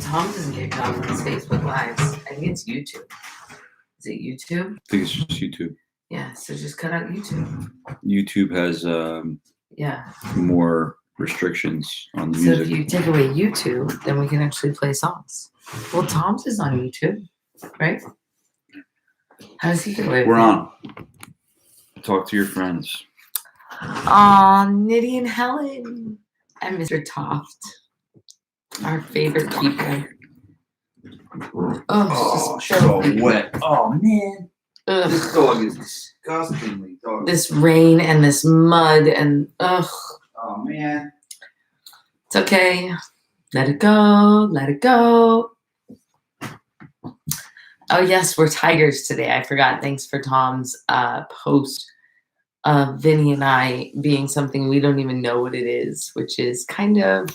Tom doesn't get cut off on his Facebook Lives. I think it's YouTube. Is it YouTube? I think it's just YouTube. Yeah, so just cut out YouTube. YouTube has Yeah. more restrictions on the So music. if you take away YouTube, then we can actually play songs. Well, Tom's is on YouTube, right? How does he get away with We're it? on. Talk to your friends. Aw, Nitty and Helen and Mr. Toft, our favorite people. Oh, it's just filthy. wet. Oh man, Ugh. this dog is disgustingly dog. This rain and this mud and ugh. Oh man. It's okay. Let it go. Let it go. Oh yes, we're tigers today. I forgot. Thanks for Tom's post of Vinny and I being something we don't even know what it is, which is kind of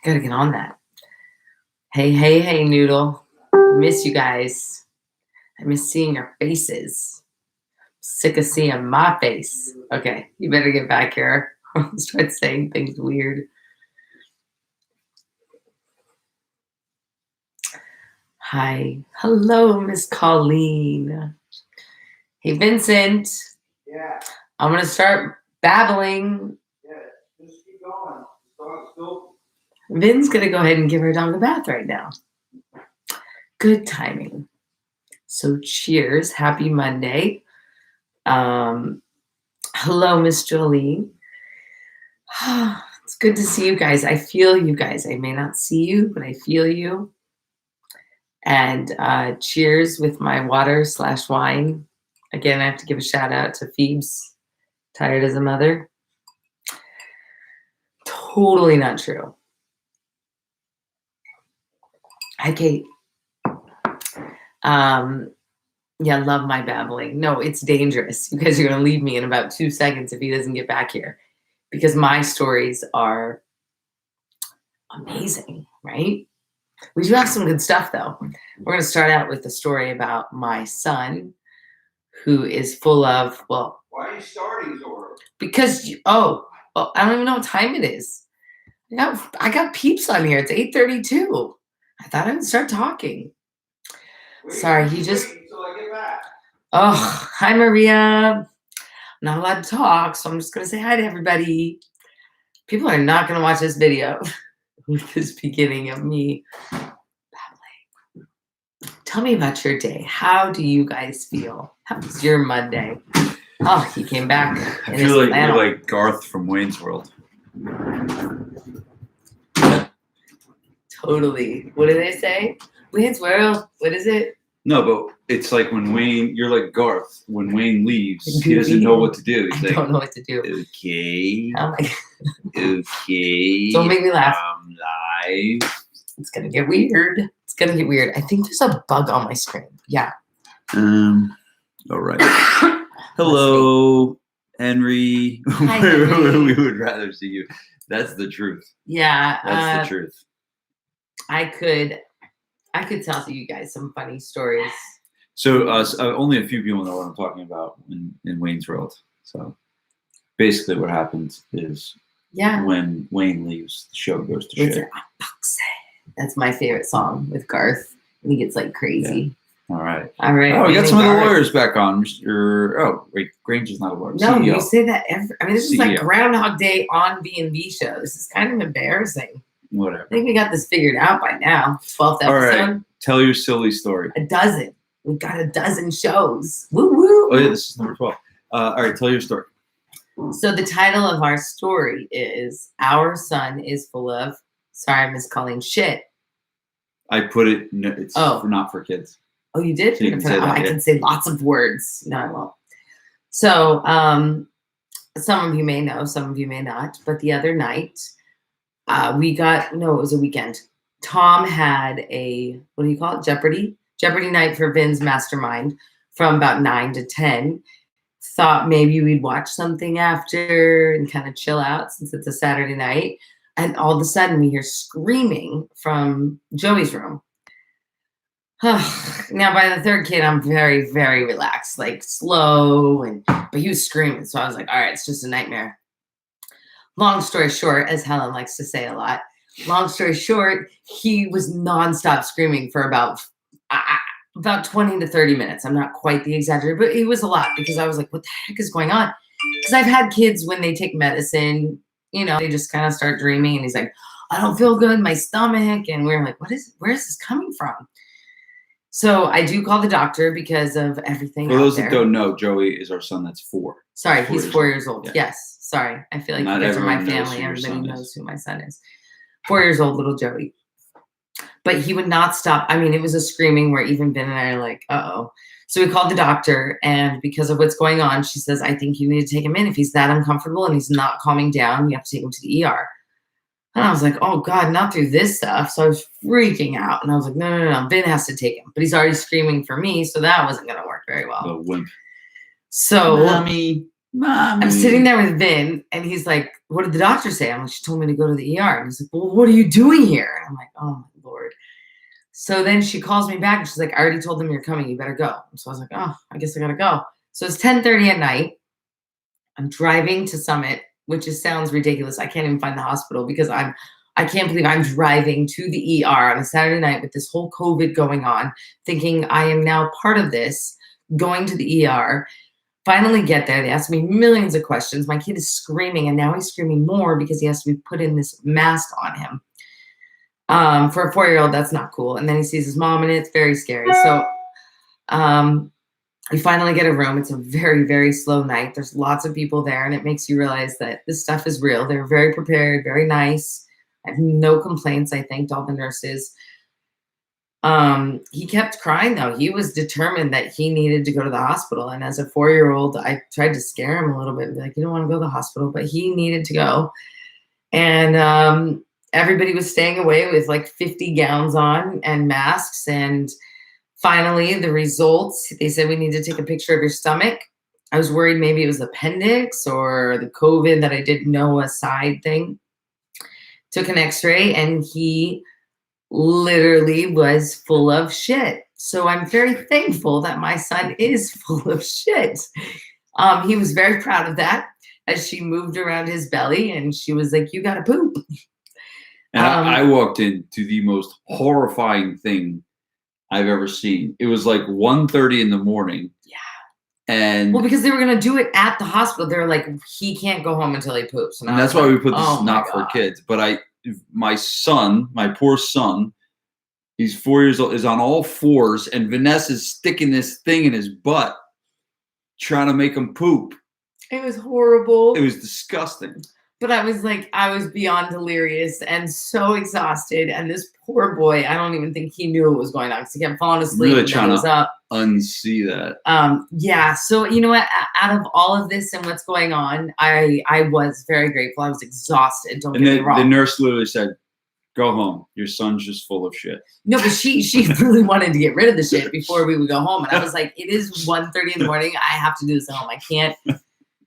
gotta get on that. Hey, Noodle. Miss you guys. I miss seeing your faces. Sick of seeing my face. Okay, you better get back here. I'll start saying things weird. Hi. Hello, Miss Colleen. Hey, Vincent. Yeah, I'm going to start babbling. just keep going. Dog's still. Vin's going to go ahead and give her dog a bath right now. Good timing. So cheers. Happy Monday. Hello, Miss Jolene. It's good to see you guys. I feel you guys. I may not see you, but I feel you. And cheers with my water/wine. Again, I have to give a shout out to Phoebes, tired as a mother. Totally not true. Hi, Kate. Yeah, love my babbling. No, it's dangerous. You guys are going to leave me in about 2 seconds if he doesn't get back here. Because my stories are amazing, right? We do have some good stuff, though. We're going to start out with the story about my son, who is full of, well, Why are you starting so early? because, I don't even know what time it is. I got peeps on here. It's 8:32. I thought I would start talking. Wait, Sorry, he just, wait until I get back. oh, hi, Maria. I'm not allowed to talk, so I'm just going to say hi to everybody. People are not going to watch this video with this beginning of me babbling. Tell me about your day. How do you guys feel? How was your Monday? Oh, he came back. I in his feel like flannel. you're like Garth from Wayne's World. Totally. What do they say? Wayne's World. What is it? No, but it's like when Wayne, you're like Garth. When Wayne leaves, he doesn't know what to do. He's I like, don't know what to do. okay, Oh my God. okay. Don't make me laugh. Live. It's going to get weird. It's going to get weird. I think there's a bug on my screen. Yeah. All right. Hello, Henry. Hi, Henry. We would rather see you. That's the truth. Yeah. That's the truth. I could tell you guys some funny stories. So only a few people know what I'm talking about in Wayne's World. So basically what happens is Yeah. when Wayne leaves, the show goes to It's shit. an unboxing. That's my favorite song with Garth. And he gets like crazy. All right. All right. Oh, we got Wayne some of the Garth. lawyers back on. Oh, wait, Grange is not a lawyer. No, CEO. you say that every. I mean, this is like CEO. Groundhog Day on B&B show. This is kind of embarrassing. Whatever. I think we got this figured out by now. 12th episode. All right. Tell your silly story. A dozen. We got a dozen shows. Woo woo. Oh, yeah, this is number 12. All right, tell your story. So the title of our story is "Our Son is Full of." Sorry, Miss Colleen. Shit. I put it, it's not for kids. Oh, you did? So you can say that, I yeah. can say lots of words. No, I won't. So some of you may know, some of you may not. But the other night, it was a weekend. Tom had a, what do you call it? Jeopardy night for Vin's Mastermind from about 9 to 10. Thought maybe we'd watch something after and kind of chill out since it's a Saturday night. And all of a sudden we hear screaming from Joey's room. Now by the third kid, I'm very, very relaxed, like slow, but he was screaming. So I was like, all right, it's just a nightmare. Long story short, as Helen likes to say a lot, Long story short, he was nonstop screaming for about 20 to 30 minutes. I'm not quite the exaggerator, but it was a lot because I was like, what the heck is going on? Because I've had kids when they take medicine, they just kind of start dreaming. And he's like, I don't feel good, my stomach. And we're like, where is this coming from? So I do call the doctor because of everything. For out those there. that don't know, Joey is our son that's 4. Sorry, 4 he's years 4 old. years old. Yeah. Yes. Sorry. I feel like Not you guys are my everyone knows family. who your Everybody son knows is. who my son is. 4 years old, little Joey. But he would not stop. I mean, it was a screaming where even Ben and I are like, uh-oh. So we called the doctor, and because of what's going on, she says, I think you need to take him in. If he's that uncomfortable and he's not calming down, you have to take him to the ER. And I was like, oh, God, not through this stuff. So I was freaking out. And I was like, no. Ben has to take him. But he's already screaming for me, so that wasn't going to work very well. The wimp. So Mommy. I'm sitting there with Vin, and he's like, what did the doctor say? I'm like, she told me to go to the ER. And he's like, well, what are you doing here? And I'm like, oh, my Lord. So then she calls me back, and she's like, I already told them you're coming. You better go. So I was like, oh, I guess I got to go. So it's 10:30 at night. I'm driving to Summit, which sounds ridiculous. I can't even find the hospital because I can't believe I'm driving to the ER on a Saturday night with this whole COVID going on, thinking I am now part of this, going to the ER. Finally get there. They ask me millions of questions. My kid is screaming, and now he's screaming more because he has to be put in this mask on him. For a 4-year-old, that's not cool. And then he sees his mom, and it's very scary. So we finally get a room. It's a very, very slow night. There's lots of people there, and it makes you realize that this stuff is real. They're very prepared, very nice. I have no complaints. I thanked all the nurses. He kept crying though. He was determined that he needed to go to the hospital. And as a 4-year-old, I tried to scare him a little bit and be like, you don't want to go to the hospital, but he needed to go. And everybody was staying away with like 50 gowns on and masks. And finally the results, they said, we need to take a picture of your stomach. I was worried maybe it was appendix or the COVID that I didn't know a side thing. Took an x-ray, and he literally was full of shit. So I'm very thankful that my son is full of shit. He was very proud of that as she moved around his belly, and she was like, you gotta poop. And I walked into the most horrifying thing I've ever seen. It was like 1:30 in the morning. Yeah. And Well, because they were gonna do it at the hospital. They were like, he can't go home until he poops. and that's why we put this oh my not for God. kids. But my son, my poor son, he's 4 years old, is on all fours, and Vanessa's sticking this thing in his butt, trying to make him poop. It was horrible. It was disgusting. But I was beyond delirious and so exhausted. And this poor boy, I don't even think he knew what was going on because he kept falling asleep. Really and trying he was to up. unsee that. Yeah. So you know what? Out of all of this and what's going on, I was very grateful. I was exhausted. Don't And get me then wrong. the nurse literally said, "Go home. Your son's just full of shit." No, but she really wanted to get rid of the shit before we would go home. And I was like, it is 1:30 in the morning. I have to do this at home. I can't.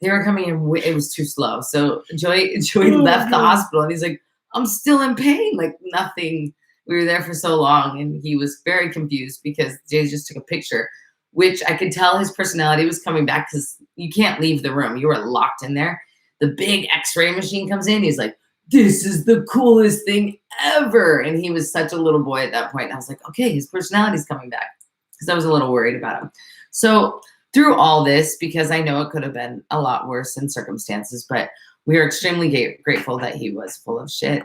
They were coming in. It was too slow. So Joey left the hospital, and he's like, I'm still in pain. Like nothing. We were there for so long, and he was very confused because Jay just took a picture, which I could tell his personality was coming back because you can't leave the room. You were locked in there. The big x-ray machine comes in. He's like, this is the coolest thing ever. And he was such a little boy at that point. And I was like, okay, his personality's coming back because I was a little worried about him. So through all this, because I know it could have been a lot worse in circumstances, but we are extremely grateful that he was full of shit,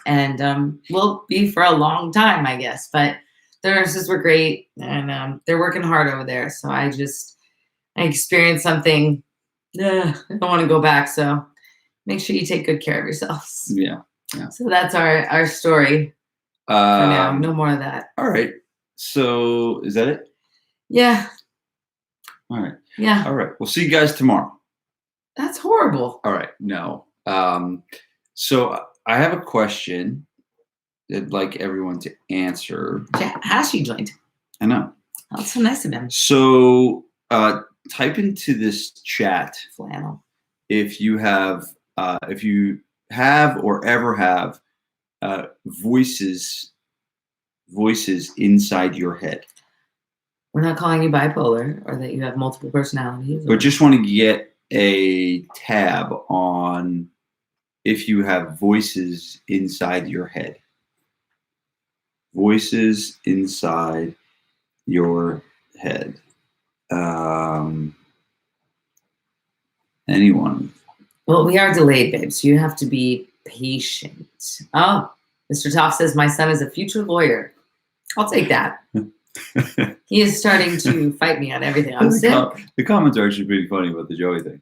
and will be for a long time, I guess. But the nurses were great, and they're working hard over there. So I experienced something. I don't want to go back. So make sure you take good care of yourselves. Yeah. So that's our story for now. No more of that. All right. So is that it? Yeah. All right. Yeah. All right. We'll see you guys tomorrow. That's horrible. All right. No. So I have a question that I'd like everyone to answer. Hashi joined. I know. That's so nice of him. So type into this chat Flannel. if you have or ever have voices inside your head. We're not calling you bipolar or that you have multiple personalities. But just want to get a tab on if you have voices inside your head. Voices inside your head. Anyone? Well, we are delayed, babe, so you have to be patient. Oh, Mr. Toff says my son is a future lawyer. I'll take that. He is starting to fight me on everything. I'm sick. The comments are actually pretty funny about the Joey thing.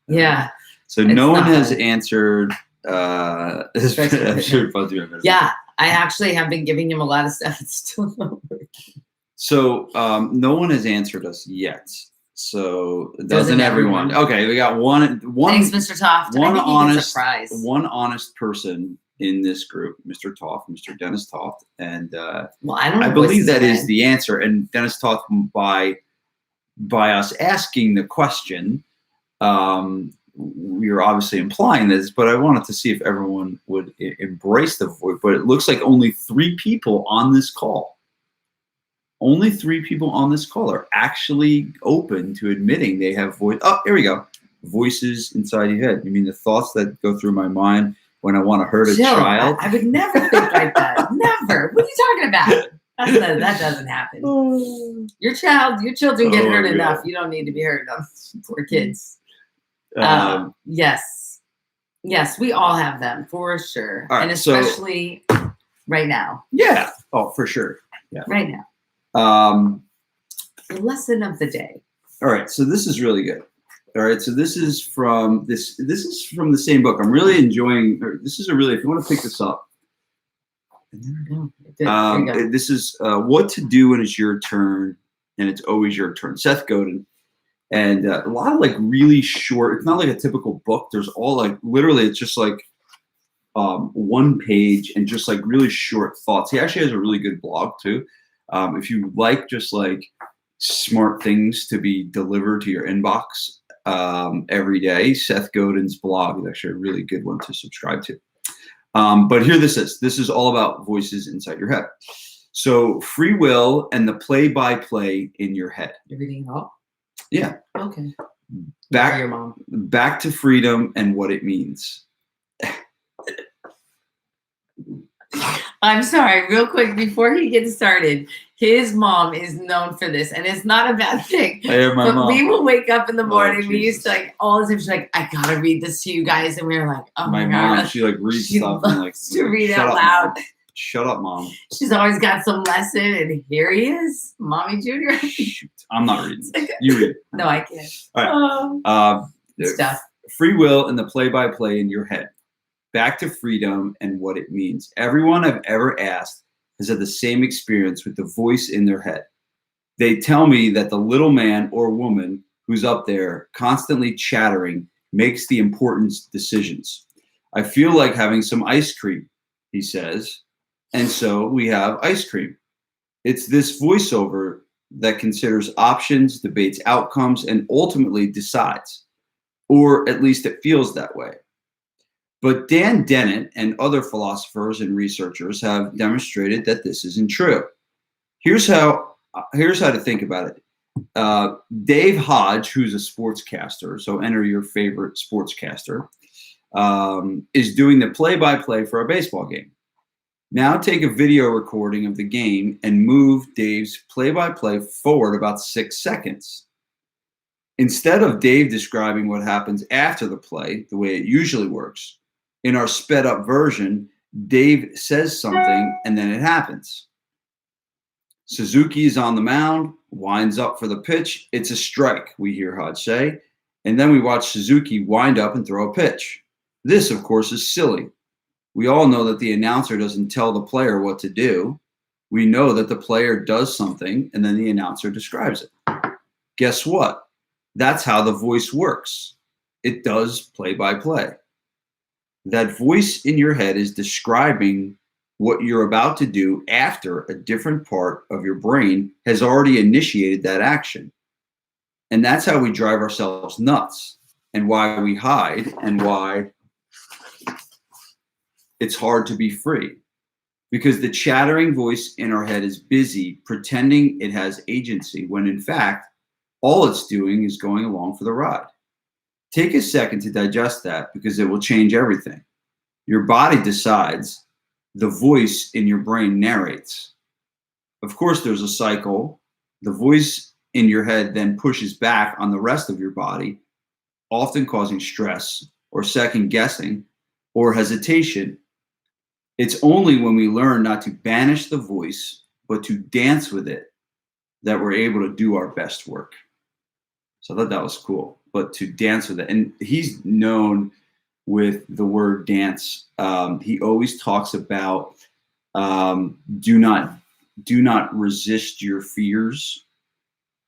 Yeah. So It's no one not has funny. answered. I'm sure both of you have. Yeah, I actually have been giving him a lot of stuff. It's still not working. So no one has answered us yet. So doesn't Doesn't everyone? everyone? Okay, we got one. Thanks, Mr. Toft. One I think he gets honest, a prize. one honest person in this group, Mr. Toft, Mr. Dennis Toft, and Well, I don't know. I believe that is man. the answer. And Dennis Toft, by us asking the question, we are obviously implying this, but I wanted to see if everyone would embrace the voice. But it looks like only 3 people on this call. Only 3 people on this call are actually open to admitting they have voice. Oh, here we go. Voices inside your head. You mean the thoughts that go through my mind when I want to hurt a Jill, child? I would never think like that. Never. What are you talking about? That doesn't happen. Your children get Oh, hurt God. enough. You don't need to be hurt on poor kids. Yes. Yes, we all have them for sure. All right, and so- especially right now. Yeah. Oh, for sure. Yeah. Right now. The lesson of the day. All right, so this is really good. All right, so this is from the same book. I'm really enjoying. This is a really. If you want to pick this up, Good. There you go. this is what to do when it's your turn, and it's always your turn. Seth Godin, and a lot of like really short. It's not like a typical book. There's all like literally. It's just like one page and just like really short thoughts. He actually has a really good blog too. If you like just like smart things to be delivered to your inbox every day, Seth Godin's blog is actually a really good one to subscribe to. But here this is. This is all about voices inside your head. So free will and the play-by-play in your head. You're reading it all? Yeah. Okay. Or Back your mom. back to freedom and what it means. I'm sorry, real quick, before he gets started, his mom is known for this, and it's not a bad thing. I hear my But mom. we will wake up in the morning. We used Jesus. to like all the time. She's like, "I gotta read this to you guys," and we were like, "Oh my my mom, god!" she like reads She stuff and like loves to read "Shut out up, loud. Mom. Shut up, mom. She's always got some lesson, and here he is, Mommy Junior. Shoot, I'm not reading this. You read it. No, I can't. All Oh, stuff. Free will and the play-by-play in your head. Back to freedom and what it means. Everyone I've ever asked has had the same experience with the voice in their head. They tell me that the little man or woman who's up there constantly chattering makes the important decisions. I feel like having some ice cream, he says, and so we have ice cream. It's this voiceover that considers options, debates outcomes, and ultimately decides, or at least it feels that way. But Dan Dennett and other philosophers and researchers have demonstrated that this isn't true. Here's how to think about it. Dave Hodge, who's a sportscaster, so enter your favorite sportscaster, is doing the play-by-play for a baseball game. Now take a video recording of the game and move Dave's play-by-play forward about 6 seconds. Instead of Dave describing what happens after the play, the way it usually works, in our sped up version, Dave says something and then it happens. Suzuki is on the mound, winds up for the pitch. It's a strike, we hear Hodge say. And then we watch Suzuki wind up and throw a pitch. This, of course, is silly. We all know that the announcer doesn't tell the player what to do. We know that the player does something and then the announcer describes it. Guess what? That's how the voice works. It does play-by-play. That voice in your head is describing what you're about to do after a different part of your brain has already initiated that action. And that's how we drive ourselves nuts and why we hide and why it's hard to be free. Because the chattering voice in our head is busy pretending it has agency when in fact, all it's doing is going along for the ride. take a second to digest that because it will change everything. Your body decides, the voice in your brain narrates. Of course, there's a cycle. The voice in your head then pushes back on the rest of your body, often causing stress or second guessing or hesitation. It's only when we learn not to banish the voice, but to dance with it, that we're able to do our best work. So I thought that was cool, but to dance with it. And he's known with the word dance. He always talks about do not resist your fears,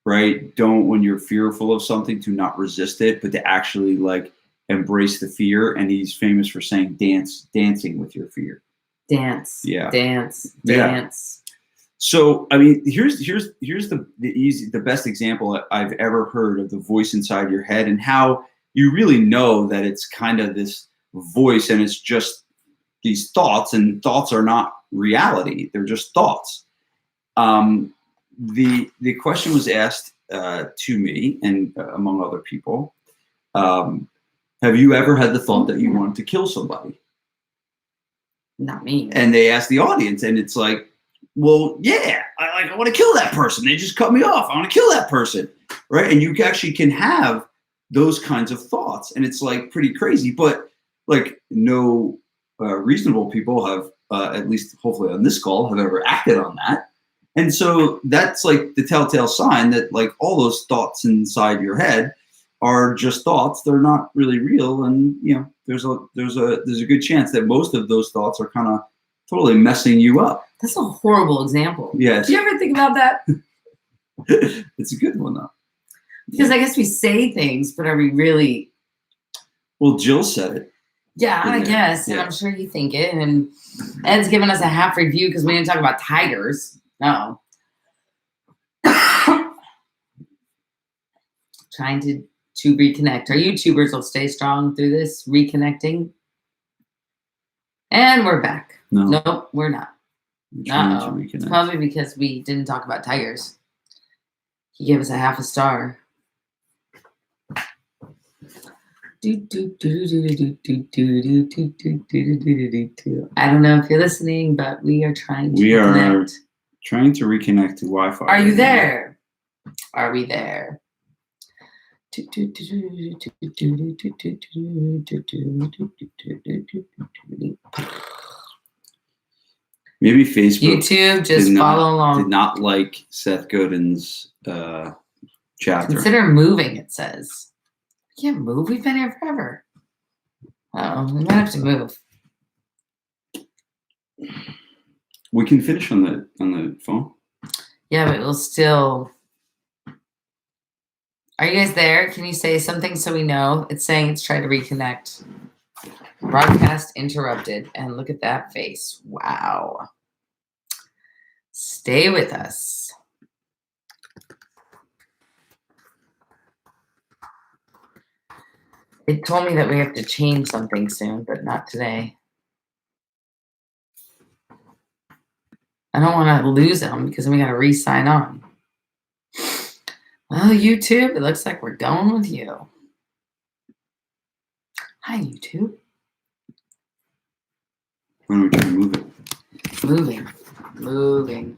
right? Don't, when you're fearful of something, to not resist it, but to actually like embrace the fear. And he's famous for saying dancing with your fear. Dance. Yeah. Dance. Yeah. Dance. So, I mean, here's the best example I've ever heard of the voice inside your head, and how you really know that it's kind of this voice and it's just these thoughts, and thoughts are not reality. They're just thoughts. The question was asked to me and among other people, have you ever had the thought that you wanted to kill somebody? Not me. And they asked the audience, and it's like, well, yeah, I want to kill that person. They just cut me off. I want to kill that person, right? And you actually can have those kinds of thoughts, and it's like pretty crazy. But like no reasonable people have, at least hopefully on this call, have ever acted on that. And so that's like the telltale sign that like all those thoughts inside your head are just thoughts. They're not really real, and you know there's a good chance that most of those thoughts are kind of totally messing you up. That's a horrible example. Yes. Do you ever think about that? It's a good one though. Because I guess we say things, but are we really? Well, Jill said it. Yeah, I guess. And Yeah. I'm sure you think it. And Ed's given us a half review because we didn't talk about tigers. No. Trying to reconnect. Our YouTubers will stay strong through this reconnecting. And we're back. No. Nope, we're not. I'm trying to Uh-oh. It's reconnect. probably because we didn't talk about tigers. He gave us a half a star. I don't know if you're listening, but we are trying to We are reconnect. trying to reconnect to Wi-Fi. Are you right now. there? Are we there? Maybe Facebook YouTube, just did not- follow did along. not like Seth Godin's chapter. Consider moving, it says. We can't move. We've been here forever. Oh, we might have to move. We can finish on the phone. Yeah, but it'll still. Are you guys there? Can you say something so we know? It's saying it's trying to reconnect. Broadcast interrupted. And look at that face. Wow. Stay with us. It told me that we have to change something soon, but not today. I don't want to lose them because then we got to re-sign on. Well, YouTube, it looks like we're going with you. Hi, YouTube. Why don't we try to move it? Moving.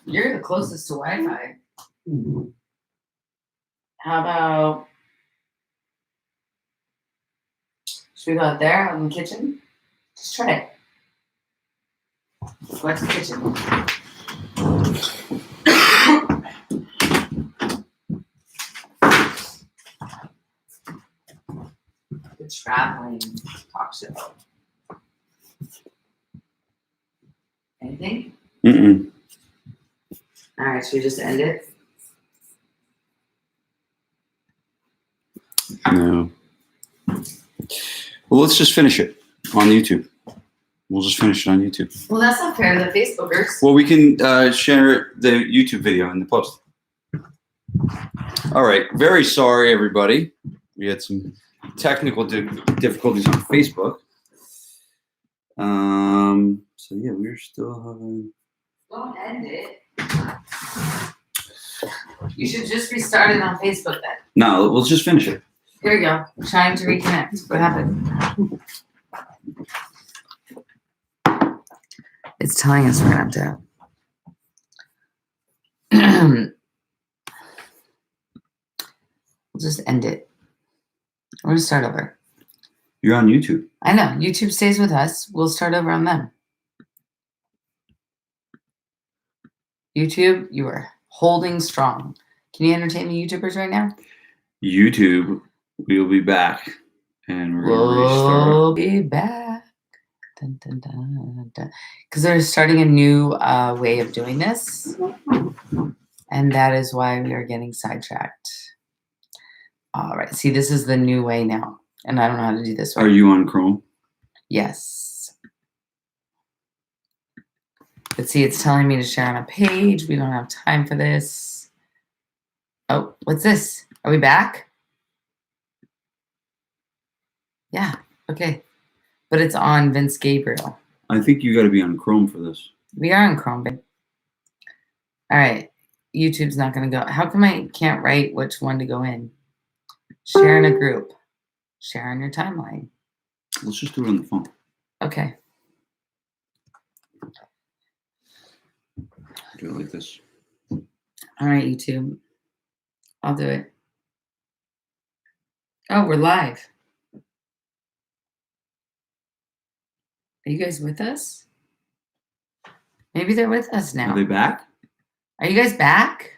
You're the closest to Wi-Fi. How about, should we go out there in the kitchen? Just try it. What's the kitchen? The traveling talk show. Anything? Mm-mm. All right, should we just end it? No. Well, let's just finish it on YouTube. We'll just finish it on YouTube. Well, that's not fair to the Facebookers. Well, we can share the YouTube video in the post. All right. Very sorry, everybody. We had some technical difficulties on Facebook. So yeah, we're still having. Don't end it. You should just restart it on Facebook then. No, we'll just finish it. Here we go. Trying to reconnect. What happened? It's telling us we're gonna have to. We'll just end it. We're gonna start over. You're on YouTube. I know. YouTube stays with us. We'll start over on them. YouTube, you are holding strong. Can you entertain the YouTubers right now? YouTube, we'll be back. And we're going to restart. We'll be back. Dun, dun, dun, dun. Because they're starting a new way of doing this. And that is why we are getting sidetracked. All right. See, this is the new way now. And I don't know how to do this one. Are you on Chrome? Yes. But see, it's telling me to share on a page. We don't have time for this. Oh, what's this? Are we back? Yeah. Okay. But it's on Vince Gabriel. I think you got to be on Chrome for this. We are on Chrome, babe. All right. YouTube's not going to go. How come I can't write which one to go in? Share in a group. Share on your timeline. Let's just do it on the phone. Okay. Do it like this. All right, YouTube. I'll do it. Oh, we're live. Are you guys with us? Maybe they're with us now. Are they back? Are you guys back?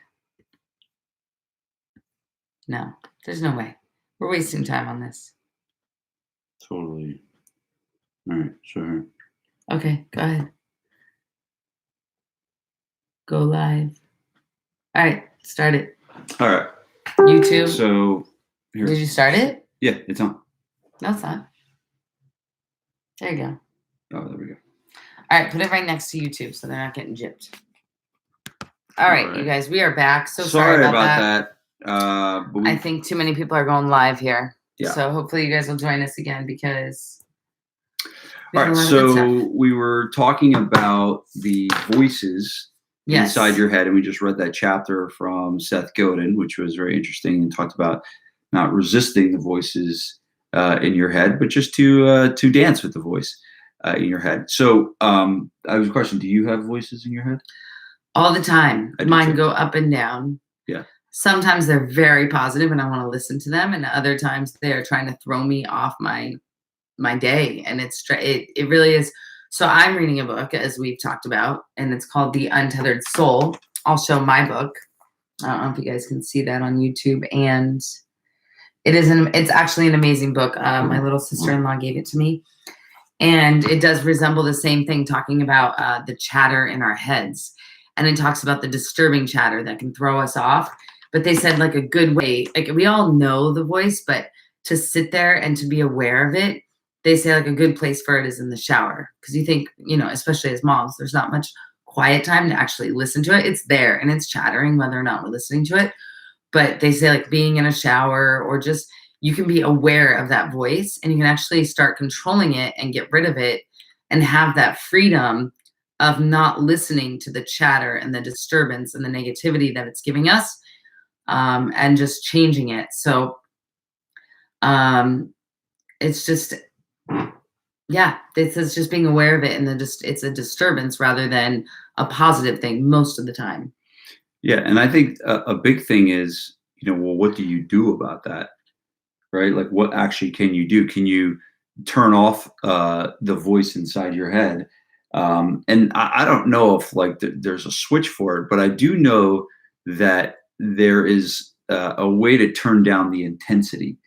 No, there's no way. We're wasting time on this. Totally. All right, sure. Okay, go ahead. Go live. All right, start it. All right. YouTube. So here. Did you start it? Yeah, it's on. No, it's not. There you go. Oh, there we go. All right, put it right next to YouTube so they're not getting gypped. All right, you guys, we are back. So sorry about that. But I think too many people are going live here. Yeah. So hopefully you guys will join us again because. All right, so we were talking about the voices inside your head, and we just read that chapter from Seth Godin, which was very interesting, and talked about not resisting the voices in your head, but just to dance with the voice in your head. So I have a question: do you have voices in your head? All the time. I do Mine too. go up and down. Yeah. Sometimes they're very positive and I want to listen to them, and other times they are trying to throw me off my day, and it really is. So I'm reading a book, as we've talked about, and it's called The Untethered Soul. I'll show my book. I don't know if you guys can see that on YouTube, and it's actually an amazing book. My little sister-in-law gave it to me, and it does resemble the same thing, talking about the chatter in our heads, and it talks about the disturbing chatter that can throw us off. But they said, like, a good way, like, we all know the voice, but to sit there and to be aware of it, they say, like, a good place for it is in the shower. Because you think, especially as moms, there's not much quiet time to actually listen to it. It's there and it's chattering whether or not we're listening to it. But they say, like, being in a shower, or just, you can be aware of that voice and you can actually start controlling it and get rid of it and have that freedom of not listening to the chatter and the disturbance and the negativity that it's giving us, and just changing it. So it's just, yeah, this is just being aware of it, and it's a disturbance rather than a positive thing most of the time. Yeah, and I think a big thing is, well, what do you do about that, right? Like, what actually can you do? Can you turn off the voice inside your head? And I don't know if there's a switch for it, but I do know that there is a way to turn down the intensity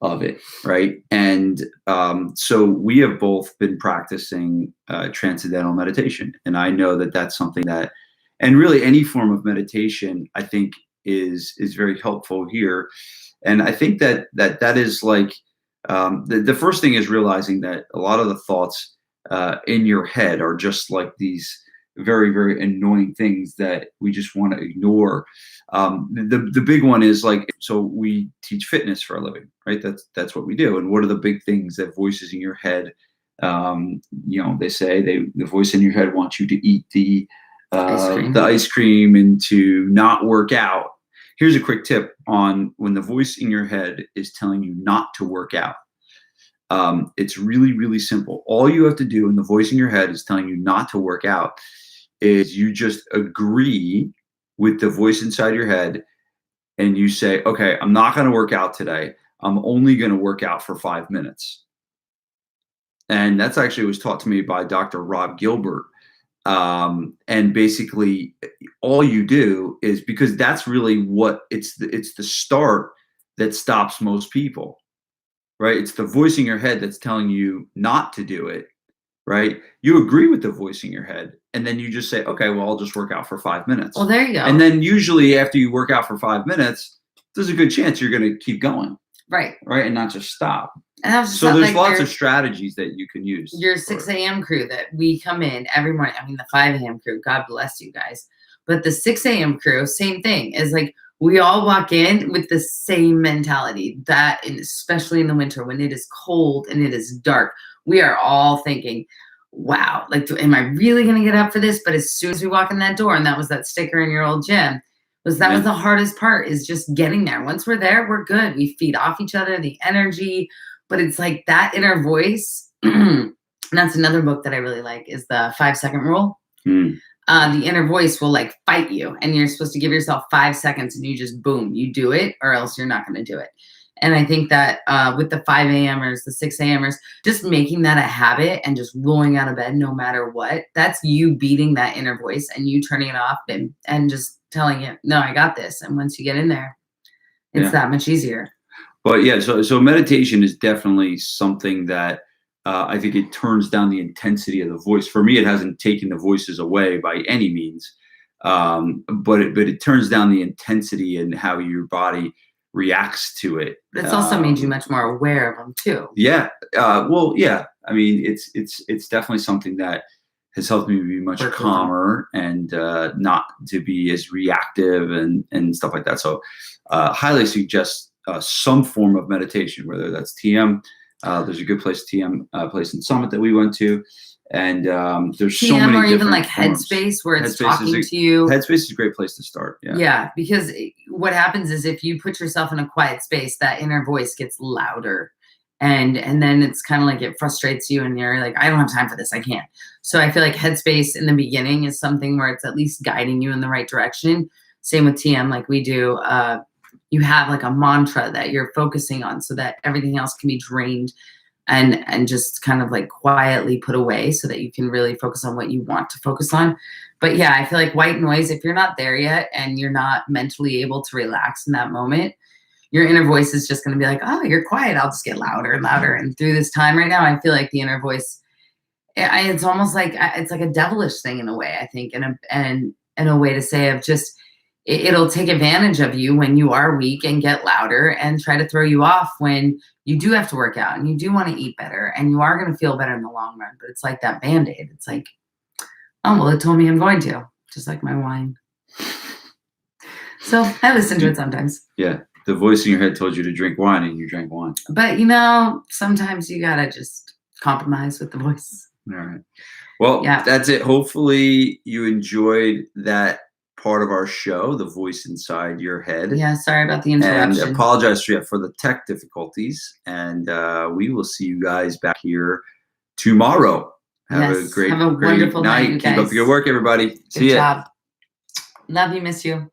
of it, right? And so we have both been practicing transcendental meditation, and I know that that's something that, and really any form of meditation, I think is very helpful here. And I think that is like the first thing is realizing that a lot of the thoughts in your head are just like these very, very annoying things that we just want to ignore. The big one is so we teach fitness for a living, right? That's what we do. And what are the big things that voices in your head? They say the voice in your head wants you to eat the ice cream and to not work out. Here's a quick tip on when the voice in your head is telling you not to work out. It's really, really simple. All you have to do when the voice in your head is telling you not to work out is you just agree with the voice inside your head and you say, okay, I'm not going to work out today. I'm only going to work out for 5 minutes. And that's actually was taught to me by Dr. Rob Gilbert. And basically all you do is, because that's really what it's the start that stops most people, right? It's the voice in your head that's telling you not to do it, right? You agree with the voice in your head and then you just say, okay, well, I'll just work out for 5 minutes. Well, there you go. And then usually after you work out for 5 minutes, there's a good chance you're going to keep going. Right. Right. And not just stop. And I was just So there's like lots of strategies that you can use. your 6 a.m. crew that we come in every morning. I mean, the 5 a.m. crew, God bless you guys. But the 6 a.m. crew, same thing. Is like we all walk in with the same mentality that, especially in the winter when it is cold and it is dark, we are all thinking, wow, like, am I really going to get up for this? But as soon as we walk in that door, and that was that sticker in your old gym, was the hardest part, is just getting there. Once we're there, we're good. We feed off each other, the energy, but it's like that inner voice. And that's another book that I really like, is the 5-second rule. The inner voice will like fight you, and you're supposed to give yourself 5 seconds and you just boom, you do it, or else you're not going to do it. And I think that with the 5 a.m.ers, the 6 a.m.ers, just making that a habit and just rolling out of bed no matter what, that's you beating that inner voice and you turning it off and just telling it, no, I got this. And once you get in there, it's that much easier. But yeah, so meditation is definitely something that I think it turns down the intensity of the voice. For me, it hasn't taken the voices away by any means, but it turns down the intensity and how your body reacts to it. It's also made you much more aware of them too. Yeah. Well, yeah. I mean, it's definitely something that has helped me be much calmer and not to be as reactive and stuff like that. So highly suggest some form of meditation, whether that's TM. There's a good place, TM place in Summit that we went to. And there's TM, so many or even different like forms. Headspace, where it's Headspace talking to you. Headspace is a great place to start. Yeah. Yeah, because what happens is if you put yourself in a quiet space, that inner voice gets louder. And then it's kind of like it frustrates you and you're like, I don't have time for this. I can't. So I feel like Headspace in the beginning is something where it's at least guiding you in the right direction. Same with TM, like we do. You have like a mantra that you're focusing on so that everything else can be drained and just kind of like quietly put away so that you can really focus on what you want to focus on. But yeah, I feel like white noise, if you're not there yet and you're not mentally able to relax in that moment, your inner voice is just going to be like, oh, you're quiet. I'll just get louder and louder. And through this time right now, I feel like the inner voice, it's almost like it's like a devilish thing in a way, I think, and a way to say of just, it'll take advantage of you when you are weak and get louder and try to throw you off when you do have to work out and you do want to eat better and you are going to feel better in the long run. But it's like that Band-Aid. It's like, oh, well, it told me I'm going to, just like my wine. So I listen to it sometimes. Yeah. The voice in your head told you to drink wine and you drank wine. But, sometimes you got to just compromise with the voice. All right. Well, that's it. Hopefully you enjoyed that part of our show, the voice inside your head. Yeah, sorry about the interruption. And apologize for the tech difficulties. And we will see you guys back here tomorrow. Have a great wonderful night, you Keep up guys. the good work, everybody. See ya. Good job. Love you, miss you.